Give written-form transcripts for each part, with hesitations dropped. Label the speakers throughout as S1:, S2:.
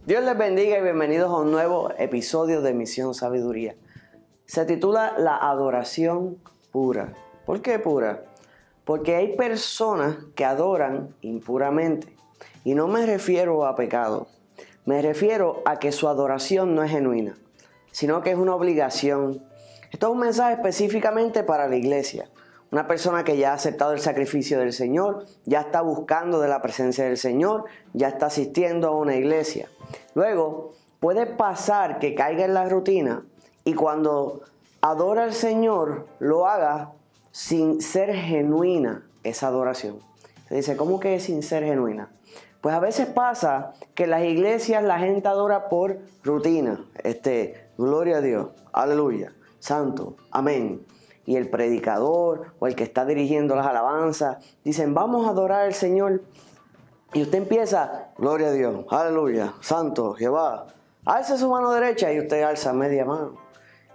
S1: Dios les bendiga y bienvenidos a un nuevo episodio de Misión Sabiduría. Se titula La adoración pura. ¿Por qué pura? Porque hay personas que adoran impuramente. Y no me refiero a pecado. Me refiero a que su adoración no es genuina, sino que es una obligación. Esto es un mensaje específicamente para la iglesia. Una persona que ya ha aceptado el sacrificio del Señor, ya está buscando de la presencia del Señor, ya está asistiendo a una iglesia. Luego, puede pasar que caiga en la rutina y cuando adora al Señor, lo haga sin ser genuina esa adoración. Se dice, ¿cómo que es sin ser genuina? Pues a veces pasa que en las iglesias la gente adora por rutina. Gloria a Dios, aleluya, santo, amén. Y el predicador o el que está dirigiendo las alabanzas dicen, vamos a adorar al Señor. Y usted empieza, gloria a Dios, aleluya, santo, Jehová. Alce su mano derecha y usted alza media mano.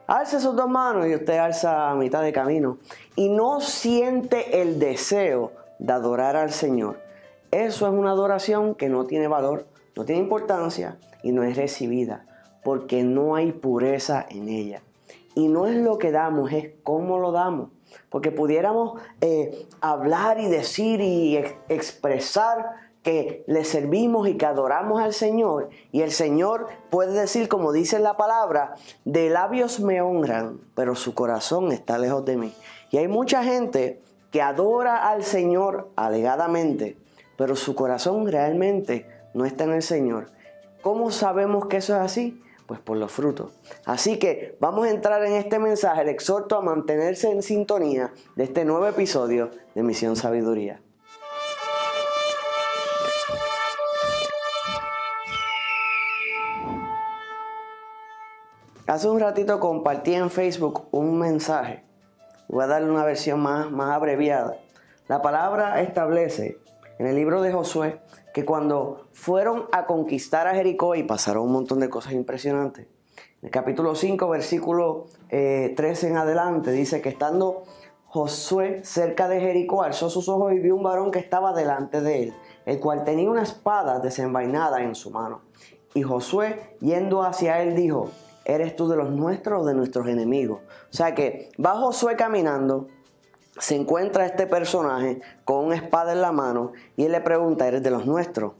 S1: Alce sus dos manos y usted alza a mitad de camino. Y no siente el deseo de adorar al Señor. Eso es una adoración que no tiene valor, no tiene importancia y no es recibida. Porque no hay pureza en ella. Y no es lo que damos, es cómo lo damos. Porque pudiéramos hablar y decir y expresar que le servimos y que adoramos al Señor. Y el Señor puede decir, como dice la palabra, de labios me honran, pero su corazón está lejos de mí. Y hay mucha gente que adora al Señor alegadamente, pero su corazón realmente no está en el Señor. ¿Cómo sabemos que eso es así? Pues por los frutos. Así que vamos a entrar en este mensaje. Le exhorto a mantenerse en sintonía de este nuevo episodio de Misión Sabiduría. Hace un ratito compartí en Facebook un mensaje. Voy a darle una versión más abreviada. La palabra establece en el libro de Josué que cuando fueron a conquistar a Jericó y pasaron un montón de cosas impresionantes. En el capítulo 5, versículo 13 en adelante, dice que estando Josué cerca de Jericó, alzó sus ojos y vio un varón que estaba delante de él, el cual tenía una espada desenvainada en su mano. Y Josué, yendo hacia él, dijo, ¿eres tú de los nuestros o de nuestros enemigos? O sea que va Josué caminando, se encuentra este personaje con una espada en la mano y él le pregunta, ¿eres de los nuestros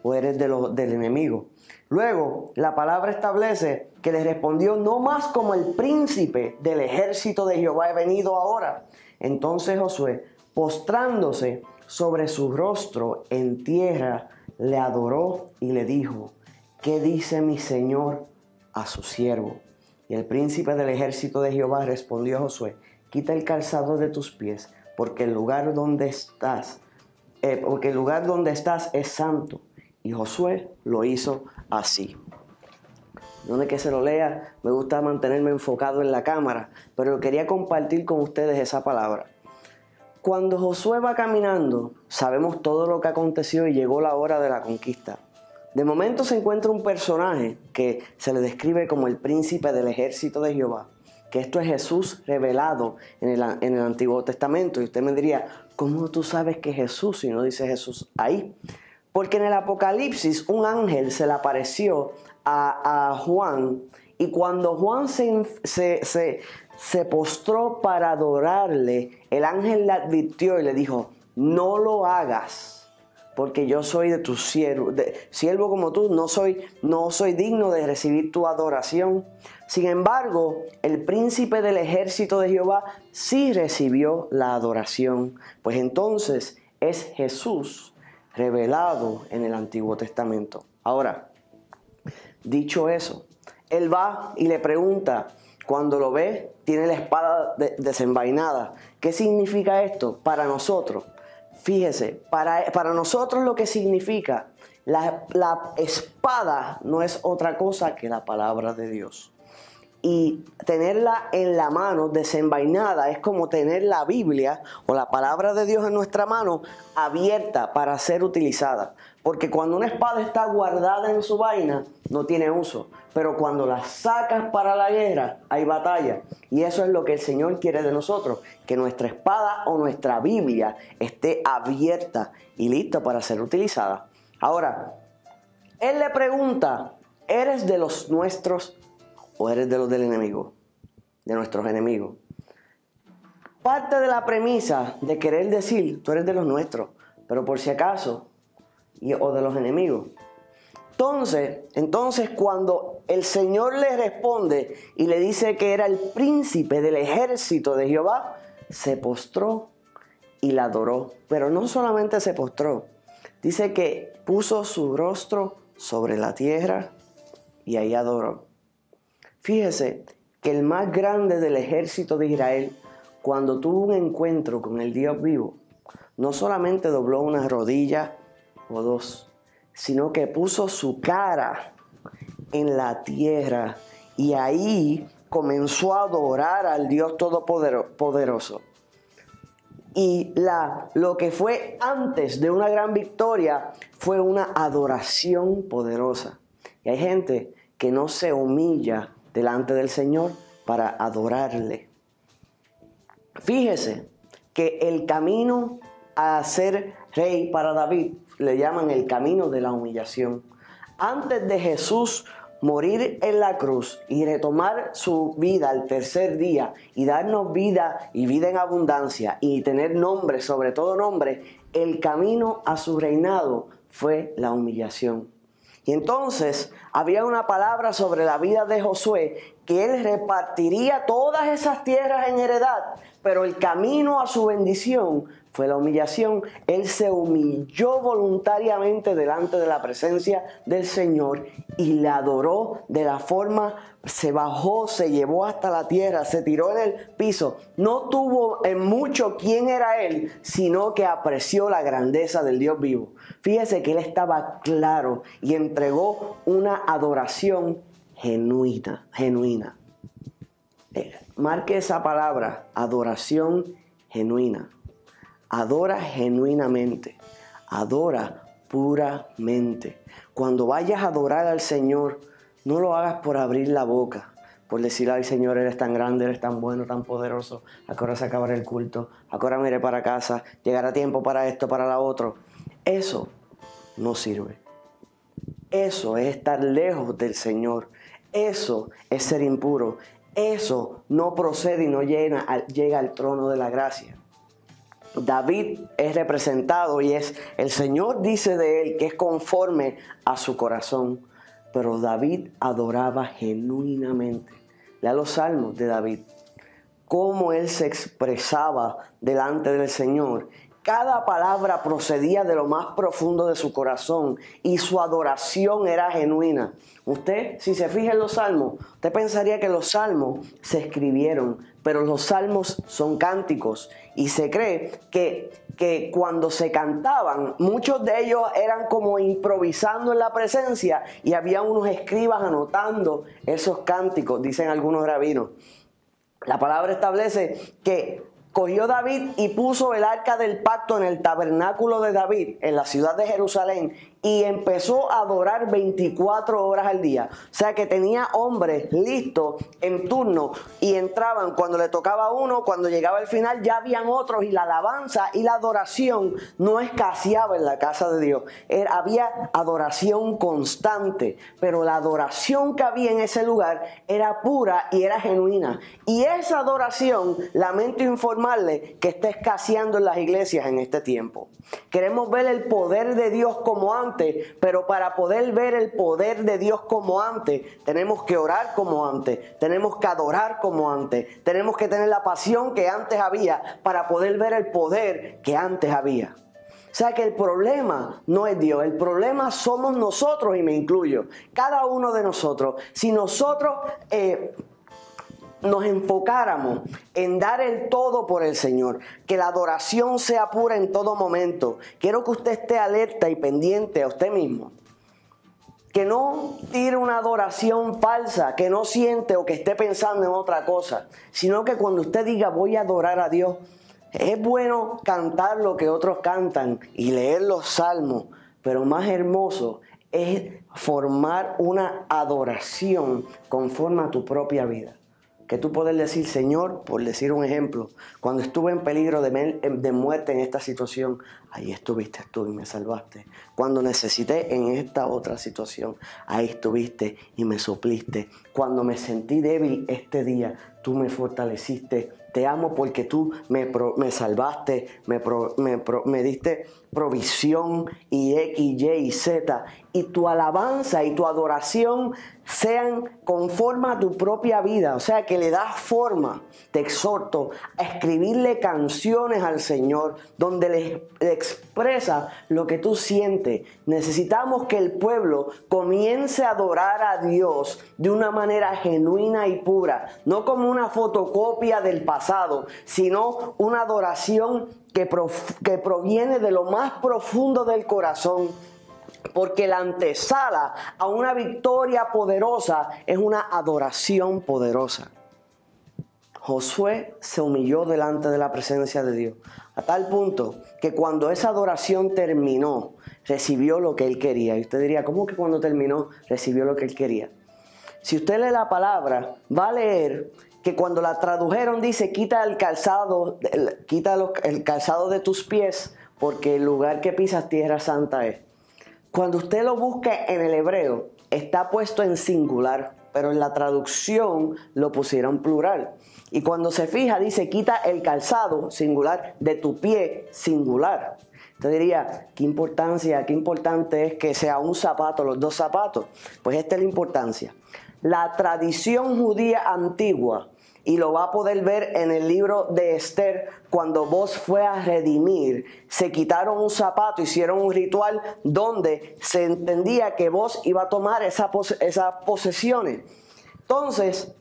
S1: o eres del enemigo? Luego la palabra establece que le respondió, no más como el príncipe del ejército de Jehová he venido ahora. Entonces Josué, postrándose sobre su rostro en tierra, le adoró y le dijo, ¿qué dice mi señor a su siervo? Y el príncipe del ejército de Jehová respondió a Josué, quita el calzado de tus pies, porque el lugar donde estás es santo. Y Josué lo hizo así. Donde que se lo lea, me gusta mantenerme enfocado en la cámara, pero quería compartir con ustedes esa palabra. Cuando Josué va caminando, sabemos todo lo que aconteció y llegó la hora de la conquista. De momento se encuentra un personaje que se le describe como el príncipe del ejército de Jehová. Que esto es Jesús revelado en el Antiguo Testamento. Y usted me diría, ¿cómo tú sabes que es Jesús si no dice Jesús ahí? Porque en el Apocalipsis un ángel se le apareció a Juan. Y cuando Juan se postró para adorarle, el ángel le advirtió y le dijo, no lo hagas. Porque yo soy de tu siervo como tú, no soy digno de recibir tu adoración. Sin embargo, el príncipe del ejército de Jehová sí recibió la adoración, pues entonces es Jesús revelado en el Antiguo Testamento. Ahora, dicho eso, él va y le pregunta, cuando lo ve, tiene la espada desenvainada. ¿Qué significa esto para nosotros? Fíjese, para nosotros lo que significa la espada no es otra cosa que la palabra de Dios. Y tenerla en la mano desenvainada es como tener la Biblia o la palabra de Dios en nuestra mano abierta para ser utilizada. Porque cuando una espada está guardada en su vaina, no tiene uso. Pero cuando la sacas para la guerra, hay batalla. Y eso es lo que el Señor quiere de nosotros. Que nuestra espada o nuestra Biblia esté abierta y lista para ser utilizada. Ahora, Él le pregunta, ¿eres de los nuestros o eres de los del enemigo? De nuestros enemigos. Parte de la premisa de querer decir, tú eres de los nuestros, pero por si acaso, o de los enemigos. Entonces cuando el Señor le responde y le dice que era el príncipe del ejército de Jehová, se postró y la adoró. Pero no solamente se postró, dice que puso su rostro sobre la tierra y ahí adoró. Fíjese que el más grande del ejército de Israel, cuando tuvo un encuentro con el Dios vivo, no solamente dobló una rodilla o dos, sino que puso su cara en la tierra y ahí comenzó a adorar al Dios Todopoderoso. Y lo que fue antes de una gran victoria fue una adoración poderosa. Y hay gente que no se humilla delante del Señor para adorarle. Fíjese que el camino a ser rey para David le llaman el camino de la humillación. Antes de Jesús morir en la cruz y retomar su vida al tercer día y darnos vida y vida en abundancia y tener nombre sobre todo nombre, el camino a su reinado fue la humillación. Y entonces había una palabra sobre la vida de Josué, que él repartiría todas esas tierras en heredad, pero el camino a su bendición fue la humillación. Él se humilló voluntariamente delante de la presencia del Señor y le adoró de la forma, se bajó, se llevó hasta la tierra, se tiró en el piso. No tuvo en mucho quién era él, sino que apreció la grandeza del Dios vivo. Fíjese que él estaba claro y entregó una adoración genuina. Marque esa palabra, adoración genuina. Adora genuinamente, adora puramente. Cuando vayas a adorar al Señor, no lo hagas por abrir la boca, por decirle al Señor, eres tan grande, eres tan bueno, tan poderoso, ¿a qué hora se acabará el culto? ¿A qué hora me iré para casa? ¿Llegará tiempo para esto, para lo otro? Eso no sirve. Eso es estar lejos del Señor. Eso es ser impuro. Eso no procede y no llega al trono de la gracia. David es representado y el Señor dice de él que es conforme a su corazón, pero David adoraba genuinamente. Lea los salmos de David, cómo él se expresaba delante del Señor. Cada palabra procedía de lo más profundo de su corazón y su adoración era genuina. Usted, si se fija en los salmos, usted pensaría que los salmos se escribieron, pero los salmos son cánticos y se cree que cuando se cantaban, muchos de ellos eran como improvisando en la presencia y había unos escribas anotando esos cánticos, dicen algunos rabinos. La palabra establece que cogió David y puso el arca del pacto en el tabernáculo de David, en la ciudad de Jerusalén, y empezó a adorar 24 horas al día. O sea que tenía hombres listos en turno y entraban cuando le tocaba uno, cuando llegaba el final ya habían otros y la alabanza y la adoración no escaseaba en la casa de Dios. Había adoración constante, pero la adoración que había en ese lugar era pura y era genuina. Y esa adoración, lamento informarle que está escaseando en las iglesias en este tiempo. Queremos ver el poder de Dios como antes, pero para poder ver el poder de Dios como antes, tenemos que orar como antes, tenemos que adorar como antes, tenemos que tener la pasión que antes había para poder ver el poder que antes había. O sea que el problema no es Dios, el problema somos nosotros y me incluyo, cada uno de nosotros. Si nosotros nos enfocáramos en dar el todo por el Señor, que la adoración sea pura en todo momento. Quiero que usted esté alerta y pendiente a usted mismo. Que no tire una adoración falsa, que no siente o que esté pensando en otra cosa, sino que cuando usted diga voy a adorar a Dios, es bueno cantar lo que otros cantan y leer los salmos, pero más hermoso es formar una adoración conforme a tu propia vida. que tú poder decir, Señor, por decir un ejemplo, cuando estuve en peligro de muerte en esta situación, ahí estuviste tú y me salvaste. Cuando necesité en esta otra situación, ahí estuviste y me supliste. Cuando me sentí débil este día, tú me fortaleciste. Te amo porque tú me salvaste, me diste provisión y X, Y y Z. Y tu alabanza y tu adoración sean conforme a tu propia vida. O sea, que le das forma. Te exhorto a escribirle canciones al Señor donde le expresa lo que tú sientes. Necesitamos que el pueblo comience a adorar a Dios de una manera genuina y pura. No como una fotocopia del pasado, sino una adoración que proviene de lo más profundo del corazón. Porque la antesala a una victoria poderosa es una adoración poderosa. Josué se humilló delante de la presencia de Dios, a tal punto que cuando esa adoración terminó, recibió lo que él quería. Y usted diría, ¿cómo que cuando terminó recibió lo que él quería? Si usted lee la palabra, va a leer que cuando la tradujeron dice, quita el calzado de tus pies, porque el lugar que pisas tierra santa es. Cuando usted lo busca en el hebreo, está puesto en singular, pero en la traducción lo pusieron plural. Y cuando se fija, dice, quita el calzado, singular, de tu pie, singular. Usted diría, qué importante es que sea un zapato, los dos zapatos. Pues esta es la importancia. La tradición judía antigua, y lo va a poder ver en el libro de Esther, cuando Vos fue a redimir, se quitaron un zapato, hicieron un ritual donde se entendía que Vos iba a tomar esas posesiones. Entonces,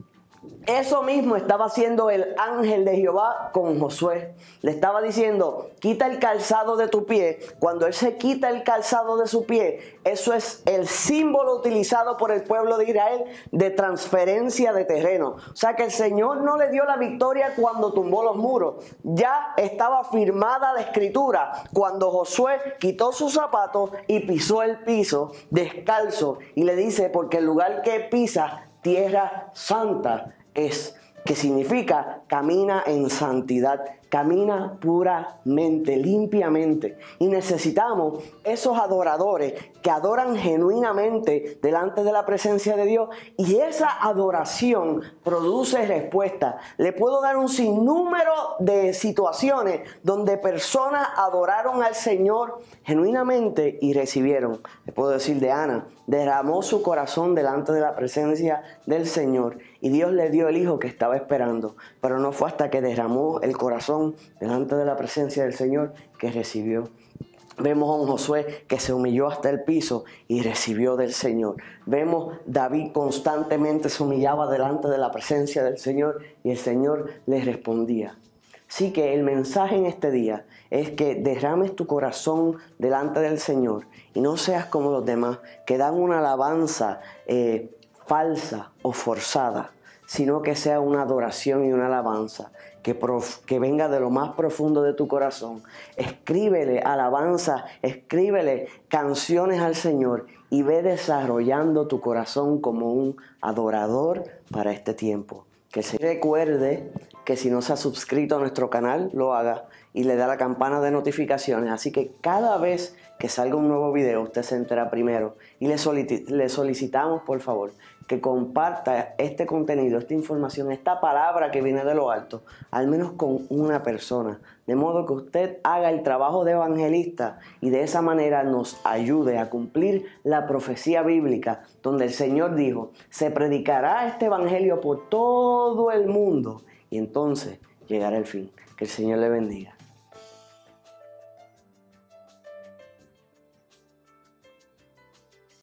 S1: eso mismo estaba haciendo el ángel de Jehová con Josué. Le estaba diciendo, quita el calzado de tu pie. Cuando él se quita el calzado de su pie, eso es el símbolo utilizado por el pueblo de Israel de transferencia de terreno. O sea que el Señor no le dio la victoria cuando tumbó los muros. Ya estaba firmada la escritura cuando Josué quitó sus zapatos y pisó el piso descalzo. Y le dice, porque el lugar que pisa, tierra santa es, que significa camina en santidad, camina puramente, limpiamente. Y necesitamos esos adoradores que adoran genuinamente delante de la presencia de Dios, y esa adoración produce respuesta. Le puedo dar un sinnúmero de situaciones donde personas adoraron al Señor genuinamente y recibieron. Le puedo decir de Ana, derramó su corazón delante de la presencia del Señor y Dios le dio el hijo que estaba esperando, pero no fue hasta que derramó el corazón delante de la presencia del Señor que recibió. Vemos a un Josué que se humilló hasta el piso y recibió del Señor. Vemos David constantemente se humillaba delante de la presencia del Señor y el Señor le respondía. Así que el mensaje en este día es que derrames tu corazón delante del Señor y no seas como los demás que dan una alabanza falsa o forzada, sino que sea una adoración y una alabanza que venga de lo más profundo de tu corazón. Escríbele alabanza, escríbele canciones al Señor y ve desarrollando tu corazón como un adorador para este tiempo. Que se recuerde que si no se ha suscrito a nuestro canal, lo haga y le da la campana de notificaciones. Así que cada vez que salga un nuevo video, usted se entera primero. Y le solicitamos, por favor, que comparta este contenido, esta información, esta palabra que viene de lo alto, al menos con una persona. De modo que usted haga el trabajo de evangelista y de esa manera nos ayude a cumplir la profecía bíblica donde el Señor dijo, se predicará este evangelio por todo el mundo y entonces llegará el fin. Que el Señor le bendiga.